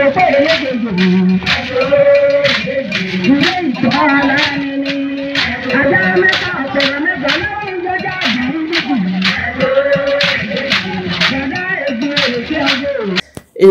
La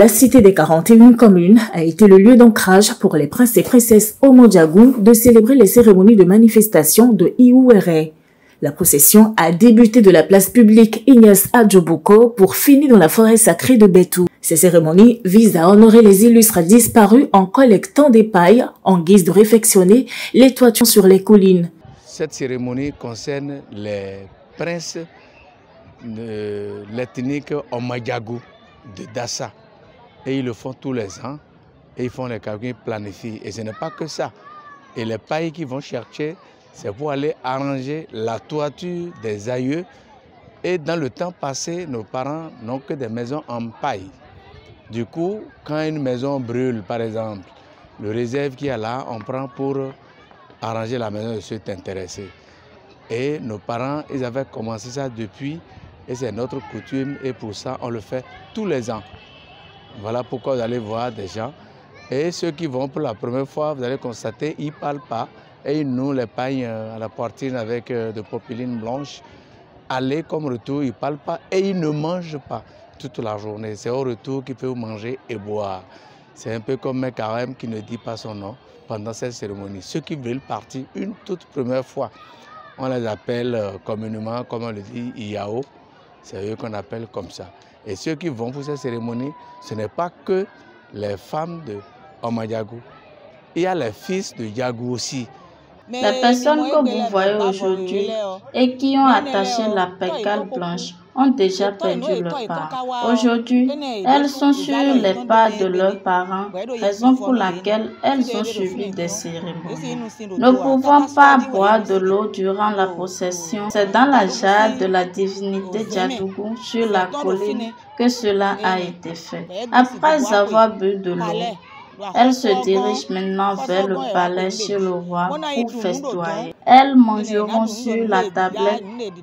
cité des 41 communes a été le lieu d'ancrage pour les princes et princesses Omo-Diago de célébrer les cérémonies de manifestation de Iouéré. La procession a débuté de la place publique Ignace Adjoboko pour finir dans la forêt sacrée de Betou. Ces cérémonies visent à honorer les illustres disparus en collectant des pailles en guise de réfectionner les toitures sur les collines. Cette cérémonie concerne les princes de l'ethnique Omo-Diago de Dassa. Et ils le font tous les ans. Et ils font les calculs, ils planifient. Et ce n'est pas que ça. Et les pailles qu'ils vont chercher, c'est pour aller arranger la toiture des aïeux. Et dans le temps passé, nos parents n'ont que des maisons en paille. Du coup, quand une maison brûle, par exemple, le réserve qu'il y a là, on prend pour arranger la maison de ceux intéressés. Et nos parents, ils avaient commencé ça depuis, et c'est notre coutume, et pour ça, on le fait tous les ans. Voilà pourquoi vous allez voir des gens. Et ceux qui vont pour la première fois, vous allez constater, ils ne parlent pas. Et ils nouent les pailles à la poitrine avec de popeline blanche. Aller comme retour, ils ne parlent pas et ils ne mangent pas toute la journée. C'est au retour qu'ils peuvent manger et boire. C'est un peu comme un carême qui ne dit pas son nom pendant cette cérémonie. Ceux qui veulent partir une toute première fois, on les appelle communément, comme on le dit, Iao. C'est eux qu'on appelle comme ça. Et ceux qui vont pour cette cérémonie, ce n'est pas que les femmes de Omo-Diago. Il y a les fils de Diago aussi. Les personnes que vous voyez aujourd'hui et qui ont attaché la pécale blanche ont déjà perdu leurs parents. Aujourd'hui, elles sont sur les pas de leurs parents, raison pour laquelle elles ont suivi des cérémonies. Ne pouvant pas boire de l'eau durant la procession, c'est dans la jarre de la divinité Diadougou sur la colline que cela a été fait. Après avoir bu de l'eau, elles se dirigent maintenant vers le palais chez le roi pour festoyer. Elles mangeront sur la tablette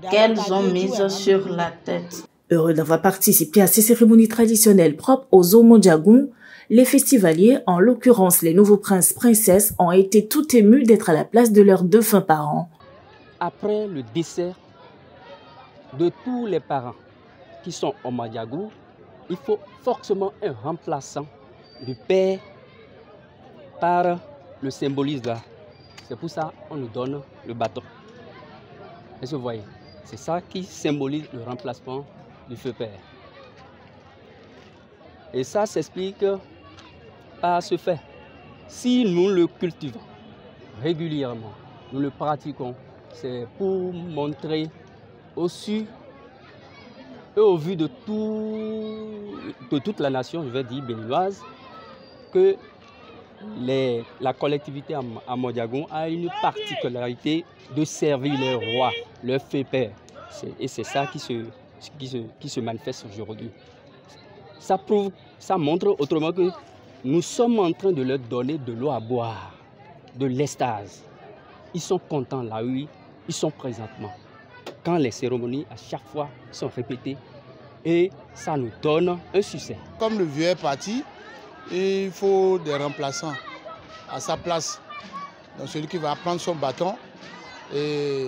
qu'elles ont mise sur la tête. Heureux d'avoir participé à ces cérémonies traditionnelles propres aux Omo-Diago, les festivaliers, en l'occurrence les nouveaux princes-princesses, ont été tout émus d'être à la place de leurs défunts parents. Après le décès de tous les parents qui sont Omo-Diago, il faut forcément un remplaçant du père par le symbolisme là. C'est pour ça qu'on nous donne le bâton. Est-ce que vous voyez? C'est ça qui symbolise le remplacement du feu père. Et ça s'explique par ce fait. Si nous le cultivons régulièrement, nous le pratiquons, c'est pour montrer au su et au vu de toute la nation, je vais dire béninoise, que la collectivité à Omo-Diago a une particularité de servir le roi, le feu père. Et c'est ça qui se manifeste aujourd'hui. Ça montre autrement que nous sommes en train de leur donner de l'eau à boire, de l'extase. Ils sont contents là, oui, ils sont présentement. Quand les cérémonies, à chaque fois, sont répétées, et ça nous donne un succès. Comme le vieux est parti, il faut des remplaçants à sa place. Donc celui qui va prendre son bâton. Et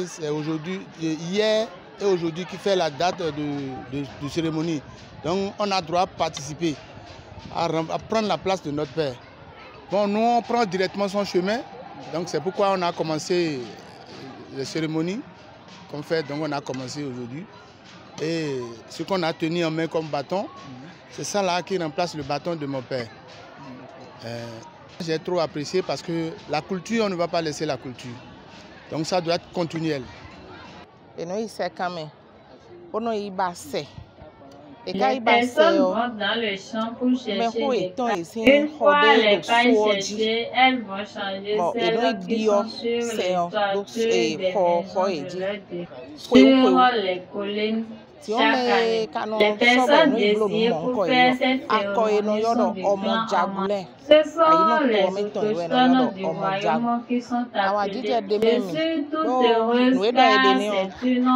c'est aujourd'hui, hier et aujourd'hui qui fait la date de cérémonie. Donc on a droit à participer, à prendre la place de notre père. Bon, nous on prend directement son chemin. Donc c'est pourquoi on a commencé les cérémonies qu'on fait. Donc on a commencé aujourd'hui. Et ce qu'on a tenu en main comme bâton, c'est ça là qui remplace le bâton de mon père. J'ai trop apprécié parce que la culture, on ne va pas laisser la culture. Donc ça doit être continuel. Et nous, il sait quand même. On a eu bassé. Les personnes vont dans le champ pour chercher des pailles. Une fois les pailles cherchées, elles vont changer celles qui sont sur les toitures des maisons de leurs défunts. Sur les collines, Chaque année, les personnes désirent pour faire cette cérémonie sont de clan en main. Ce sont les autochtones du royaume qui sont appelés. Je suis toute heureuse car c'est une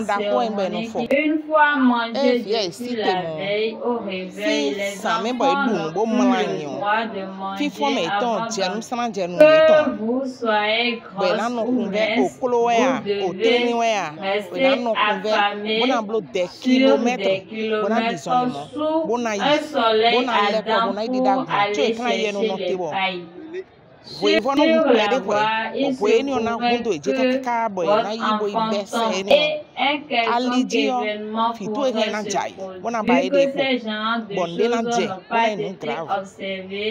cérémonie qui, une fois mangée depuis la veille au réveil, les enfants n'ont plus le droit de manger avant que vous soyez grosse ou mince. Vous devez rester affamé sur des kilomètres sous un soleil ardent pour aller chercher les pailles. Sur la voie, il se pouvait que votre enfant tombe et un quelconque événement pourrait se produire. Vu que ces genres de choses n'ont pas été observées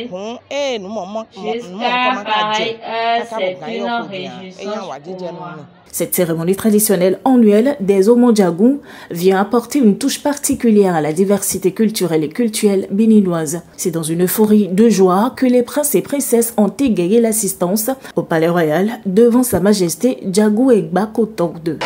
jusqu'à pareille heure, c'est une réjouissance pour moi. Cette cérémonie traditionnelle annuelle des Omodjagou vient apporter une touche particulière à la diversité culturelle et cultuelle béninoise. C'est dans une euphorie de joie que les princes et princesses ont égayé l'assistance au Palais Royal devant Sa Majesté Djagou Egba Kotok II.